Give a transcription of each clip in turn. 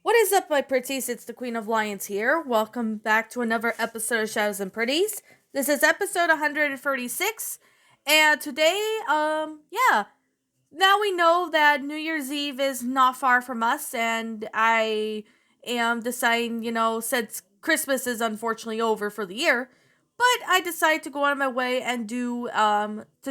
What is up, my pretties? It's the Queen of Lions here. Welcome back to another episode of Shadows and Pretties. This is episode 136, and today, now we know that New Year's Eve is not far from us, and I am deciding, since Christmas is unfortunately over for the year, but I decided to go out of my way and to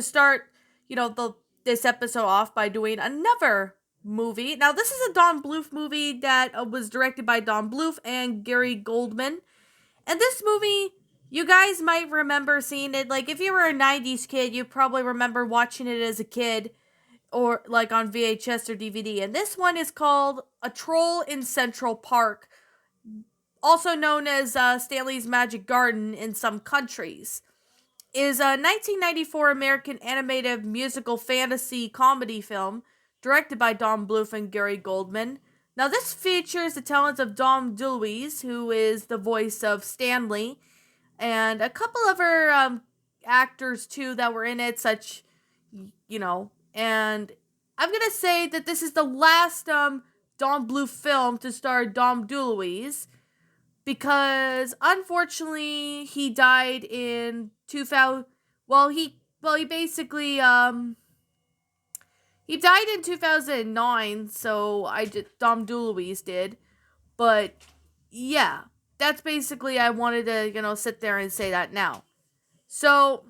start, this episode off by doing another movie. Now, this is a Don Bluth movie that was directed by Don Bluth and Gary Goldman. And this movie, you guys might remember seeing it. Like, if you were a 90s kid, you probably remember watching it as a kid or like on VHS or DVD. And this one is called A Troll in Central Park, also known as Stanley's Magic Garden in some countries. Is a 1994 American animated musical fantasy comedy film directed by Don Bluth and Gary Goldman. Now, this features the talents of Don Bluth, who is the voice of Stanley, and a couple other actors too that were in it, and I'm gonna say that this is the last Don Bluth film to star Don Bluth, because unfortunately he died in 2000. He basically he died in 2009. So Dom DeLuise did, but yeah, that's basically, I wanted to sit there and say that now. So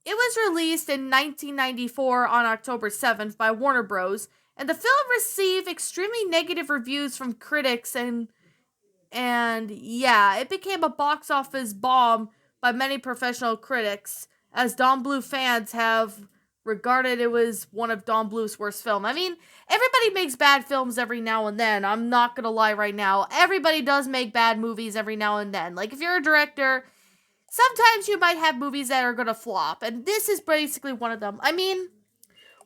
it was released in 1994 on October 7th by Warner Bros. And the film received extremely negative reviews from critics, and yeah, it became a box office bomb by many professional critics, as Don Bluth fans have regarded it was one of Don Bluth's worst films. I mean, everybody makes bad films every now and then. I'm not gonna lie right now. Everybody does make bad movies every now and then. Like, if you're a director, sometimes you might have movies that are gonna flop, and this is basically one of them. I mean,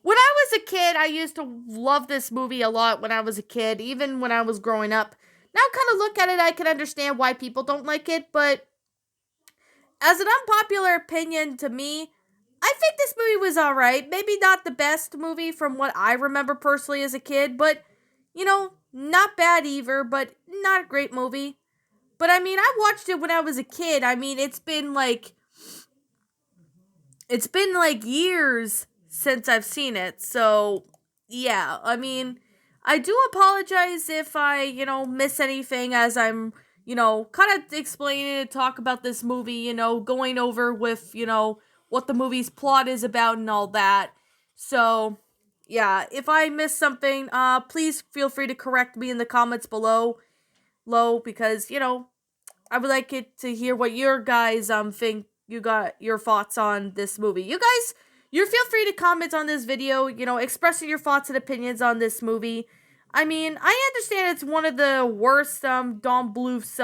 when I was a kid, I used to love this movie a lot when I was a kid, even when I was growing up. Now, kind of look at it, I can understand why people don't like it, but as an unpopular opinion to me, I think this movie was alright. Maybe not the best movie from what I remember personally as a kid, but, not bad either, but not a great movie. But I mean, I watched it when I was a kid. I mean, it's been like years since I've seen it. So, yeah, I mean, I do apologize if I, miss anything as I'm, kind of explaining and talk about this movie, going over with, what the movie's plot is about and all that. So, yeah, if I miss something, please feel free to correct me in the comments below, because, I would like it to hear what your guys think, you got your thoughts on this movie. You feel free to comment on this video, expressing your thoughts and opinions on this movie. I mean, I understand it's one of the worst Don Bluth's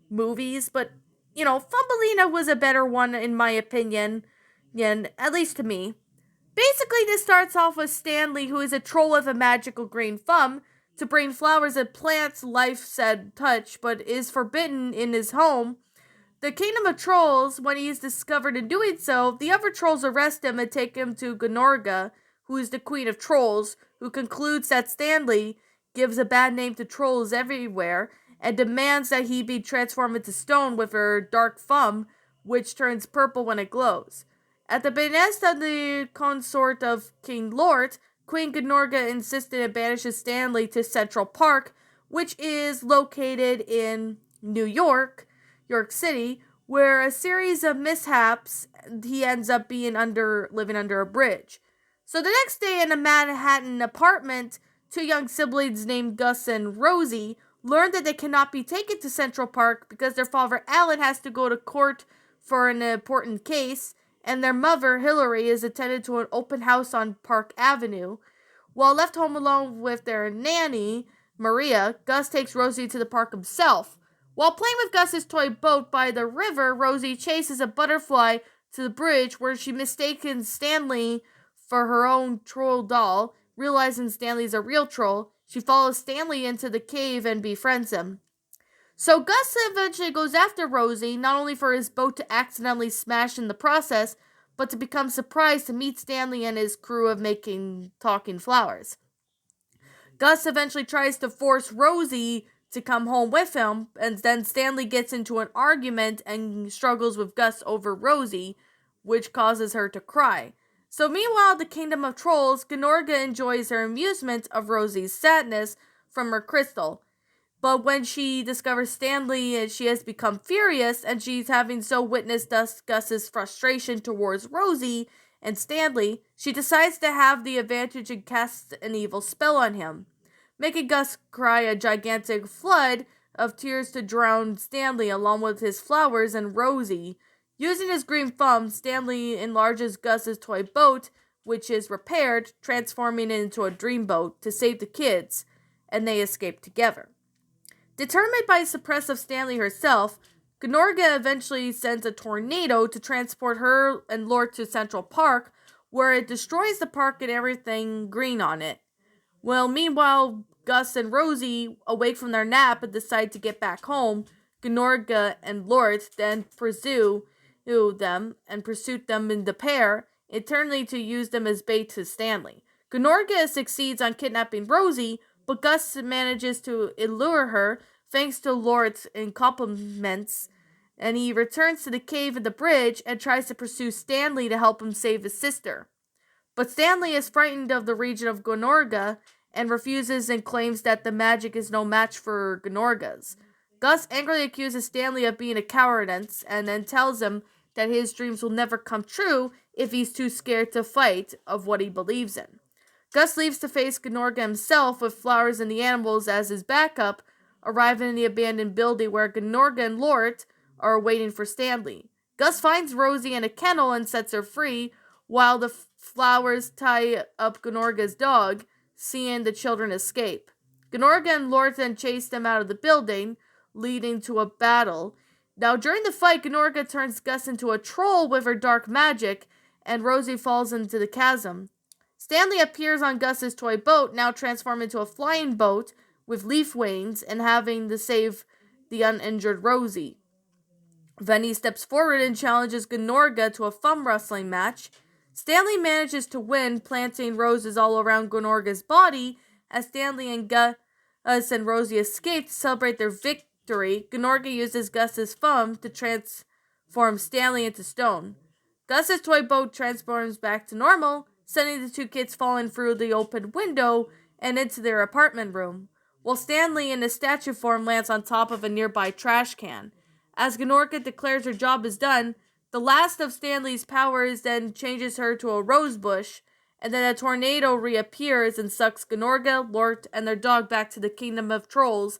movies, but Thumbelina was a better one in my opinion, and at least to me. Basically, this starts off with Stanley, who is a troll with a magical green thumb, to bring flowers and plants life said touch, but is forbidden in his home. The kingdom of trolls, when he is discovered in doing so, the other trolls arrest him and take him to Gnorga, who is the queen of trolls, who concludes that Stanley gives a bad name to trolls everywhere, and demands that he be transformed into stone with her dark thumb, which turns purple when it glows. At the behest of the consort of King Lort, Queen Gnorga insisted and banishes Stanley to Central Park, which is located in York City, where a series of mishaps, he ends up living under a bridge. So the next day in a Manhattan apartment, two young siblings named Gus and Rosie learn that they cannot be taken to Central Park because their father Alan has to go to court for an important case, and their mother Hillary is attended to an open house on Park Avenue. While left home alone with their nanny, Maria, Gus takes Rosie to the park himself. While playing with Gus's toy boat by the river, Rosie chases a butterfly to the bridge, where she mistakes Stanley for her own troll doll. Realizing Stanley's a real troll, she follows Stanley into the cave and befriends him. So Gus eventually goes after Rosie, not only for his boat to accidentally smash in the process, but to become surprised to meet Stanley and his crew of making talking flowers. Gus eventually tries to force Rosie to come home with him, and then Stanley gets into an argument and struggles with Gus over Rosie, which causes her to cry. So meanwhile, the Kingdom of Trolls, Gnorga enjoys her amusement of Rosie's sadness from her crystal. But when she discovers Stanley, she has become furious, and she's having so witnessed Gus's frustration towards Rosie and Stanley, she decides to have the advantage and casts an evil spell on him, making Gus cry a gigantic flood of tears to drown Stanley along with his flowers and Rosie. Using his green thumb, Stanley enlarges Gus's toy boat, which is repaired, transforming it into a dreamboat to save the kids, and they escape together. Determined by suppressive Stanley herself, Gnorga eventually sends a tornado to transport her and Lord to Central Park, where it destroys the park and everything green on it. Well, meanwhile, Gus and Rosie awake from their nap and decide to get back home. Gnorga and Lord then pursue them and pursued them in the pair, internally to use them as bait to Stanley. Gnorga succeeds on kidnapping Rosie, but Gus manages to allure her thanks to Lord's compliments, and he returns to the cave and the bridge and tries to pursue Stanley to help him save his sister. But Stanley is frightened of the region of Gnorga and refuses and claims that the magic is no match for Gnorga's. Gus angrily accuses Stanley of being a cowardice and then tells him that his dreams will never come true if he's too scared to fight of what he believes in. Gus leaves to face Gnorga himself with flowers and the animals as his backup, arriving in the abandoned building where Gnorga and Lort are waiting for Stanley. Gus finds Rosie in a kennel and sets her free, while the flowers tie up Gnorga's dog, seeing the children escape. Gnorga and Lort then chase them out of the building, leading to a battle. Now, during the fight, Gnorga turns Gus into a troll with her dark magic, and Rosie falls into the chasm. Stanley appears on Gus's toy boat, now transformed into a flying boat with leaf wings and having to save the uninjured Rosie. Then he steps forward and challenges Gnorga to a thumb wrestling match. Stanley manages to win, planting roses all around Gnorga's body. As Stanley and Gus and Rosie escape to celebrate their victory, Gnorga uses Gus's thumb to transform Stanley into stone. Gus's toy boat transforms back to normal, sending the two kids falling through the open window and into their apartment room, while Stanley in his statue form lands on top of a nearby trash can. As Gnorga declares her job is done, the last of Stanley's powers then changes her to a rose bush, and then a tornado reappears and sucks Gnorga, Lort, and their dog back to the Kingdom of Trolls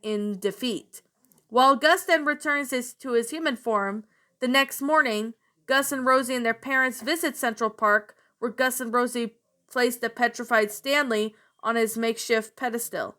in defeat. While Gus then returns to his human form, the next morning, Gus and Rosie and their parents visit Central Park, where Gus and Rosie place the petrified Stanley on his makeshift pedestal.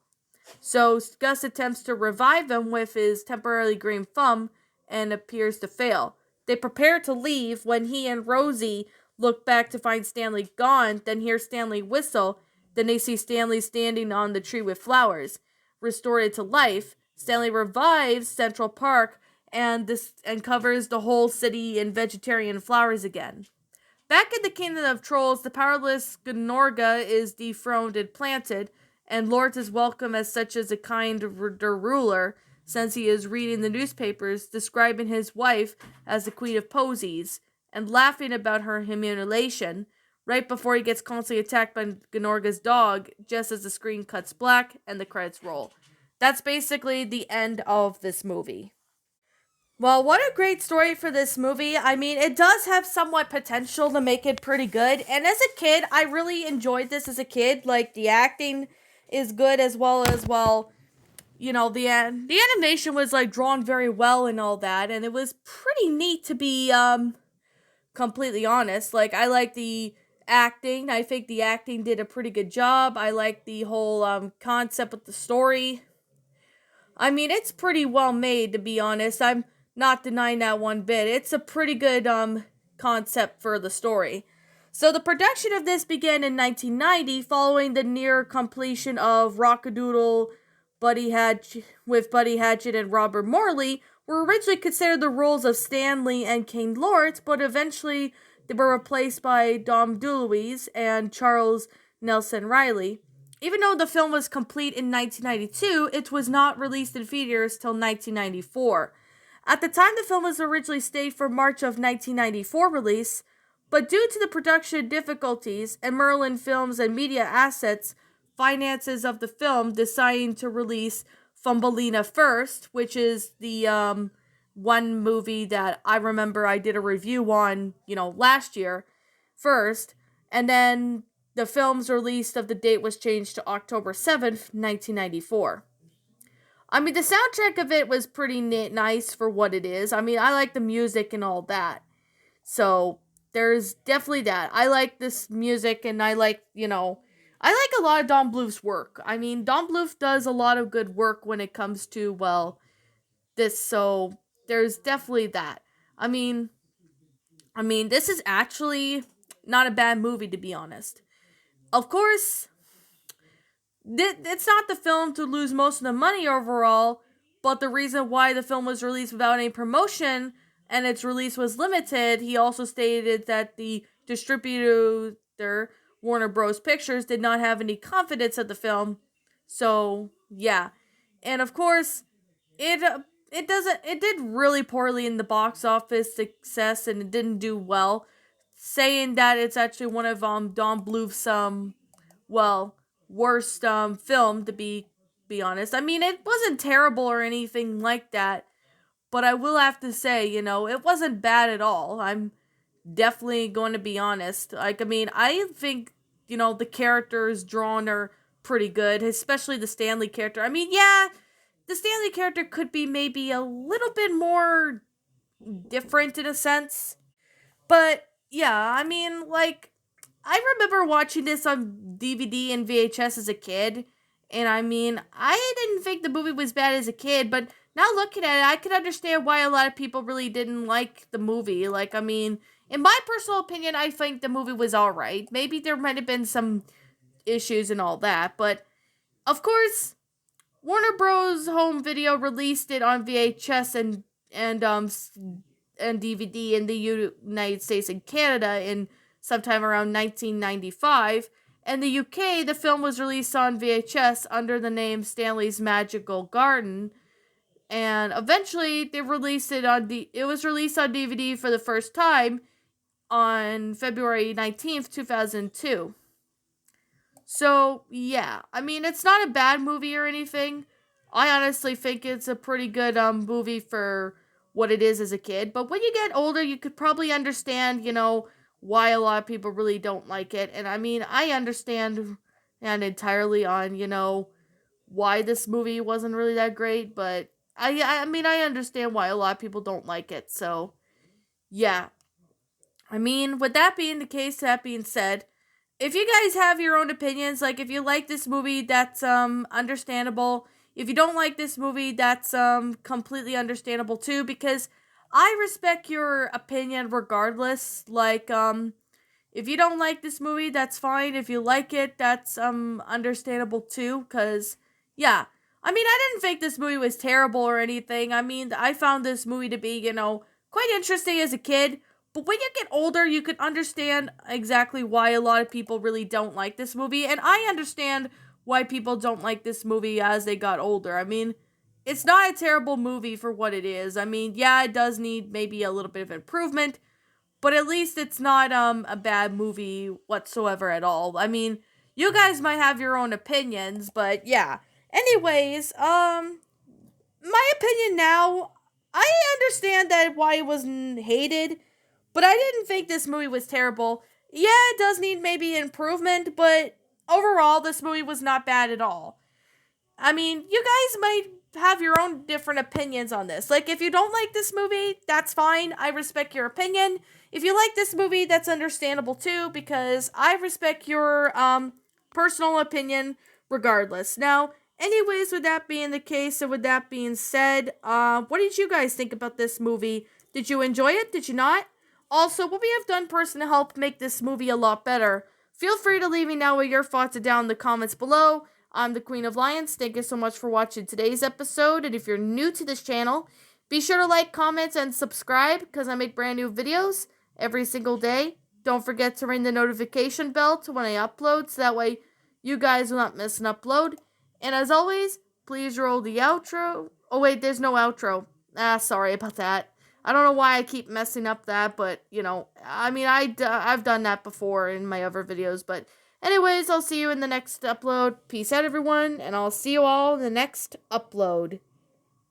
So Gus attempts to revive him with his temporarily green thumb and appears to fail. They prepare to leave when he and Rosie look back to find Stanley gone, then hear Stanley whistle. Then they see Stanley standing on the tree with flowers. Restored to life, Stanley revives Central Park and covers the whole city in vegetarian flowers again. Back in the Kingdom of Trolls, the powerless Gnorga is dethroned and planted, and Lort is welcome as such as a kind ruler, since he is reading the newspapers describing his wife as the Queen of Posies, and laughing about her humiliation, right before he gets constantly attacked by Gnorga's dog, just as the screen cuts black and the credits roll. That's basically the end of this movie. Well, what a great story for this movie. I mean, it does have somewhat potential to make it pretty good. And as a kid, I really enjoyed this as a kid. Like, the acting is good as well, you know, the animation was, like, drawn very well and all that. And it was pretty neat to be, completely honest. Like, I like the acting. I think the acting did a pretty good job. I like the whole, concept of the story. I mean, it's pretty well made, to be honest. I'm not denying that one bit. It's a pretty good concept for the story. So the production of this began in 1990, following the near completion of Rockadoodle with Buddy Hatchet and Robert Morley, were originally considered the roles of Stanley and King Lort, but eventually they were replaced by Don Bluth and Charles Nelson Riley. even though the film was complete in 1992, it was not released in theaters till 1994. At the time, the film was originally staged for March of 1994 release, but due to the production difficulties and Merlin Films and media assets, finances of the film deciding to release Thumbelina first, which is the one movie that I remember I did a review on, last year first, and then the film's release of the date was changed to October 7th, 1994. I mean, the soundtrack of it was pretty nice for what it is. I mean, I like the music and all that. So, there's definitely that. I like this music and I like a lot of Don Bluth's work. I mean, Don Bluth does a lot of good work when it comes to, this, so there's definitely that. I mean, this is actually not a bad movie, to be honest. Of course, it's not the film to lose most of the money overall, but the reason why the film was released without any promotion and its release was limited, he also stated that the distributor, Warner Bros. Pictures, did not have any confidence of the film. So, yeah. And of course, it did really poorly in the box office success and it didn't do well, saying that it's actually one of Don Bluth's worst film, to be honest. I mean, it wasn't terrible or anything like that, but I will have to say, it wasn't bad at all. I'm definitely going to be honest. Like, I mean, I think, the characters drawn are pretty good, especially the Stanley character. I mean, yeah, the Stanley character could be maybe a little bit more different in a sense. But yeah, I mean, like, I remember watching this on DVD and VHS as a kid, and I mean, I didn't think the movie was bad as a kid, but now looking at it, I can understand why a lot of people really didn't like the movie. Like, I mean, in my personal opinion, I think the movie was alright. Maybe there might have been some issues and all that, but of course, Warner Bros. Home Video released it on VHS and DVD in the United States and Canada in sometime around 1995. In the UK, the film was released on VHS under the name Stanley's Magical Garden, and eventually they released it it was released on DVD for the first time on February 19th, 2002. So, yeah, I mean, it's not a bad movie or anything. I honestly think it's a pretty good movie for what it is as a kid. But when you get older, you could probably understand, why a lot of people really don't like it. And I mean, I understand and entirely on, why this movie wasn't really that great. But I mean, I understand why a lot of people don't like it. So, yeah. I mean, with that being the case, that being said, if you guys have your own opinions, like if you like this movie, that's understandable. If you don't like this movie, that's completely understandable too, because I respect your opinion regardless. Like if you don't like this movie, that's fine. If you like it, that's understandable too, cuz yeah. I mean, I didn't think this movie was terrible or anything. I mean, I found this movie to be, quite interesting as a kid. But when you get older, you can understand exactly why a lot of people really don't like this movie. And I understand why people don't like this movie as they got older. I mean, it's not a terrible movie for what it is. I mean, yeah, it does need maybe a little bit of improvement, but at least it's not a bad movie whatsoever at all. I mean, you guys might have your own opinions, but yeah. Anyways, my opinion now, I understand that why it wasn't hated, but I didn't think this movie was terrible. Yeah, it does need maybe improvement, but overall, this movie was not bad at all. I mean, you guys might have your own different opinions on this. Like, if you don't like this movie, that's fine. I respect your opinion. If you like this movie, that's understandable too, because I respect your personal opinion regardless. Now, anyways, with that being the case, and with that being said, what did you guys think about this movie? Did you enjoy it? Did you not? Also, what we have done personally to help make this movie a lot better. Feel free to leave me know what your thoughts are down in the comments below. I'm the Queen of Lions. Thank you so much for watching today's episode. And if you're new to this channel, be sure to like, comment, and subscribe because I make brand new videos every single day. Don't forget to ring the notification bell to when I upload so that way you guys will not miss an upload. And as always, please roll the outro. Oh wait, there's no outro. Sorry about that. I don't know why I keep messing up that, but I mean, I've done that before in my other videos. But anyways, I'll see you in the next upload. Peace out, everyone, and I'll see you all in the next upload.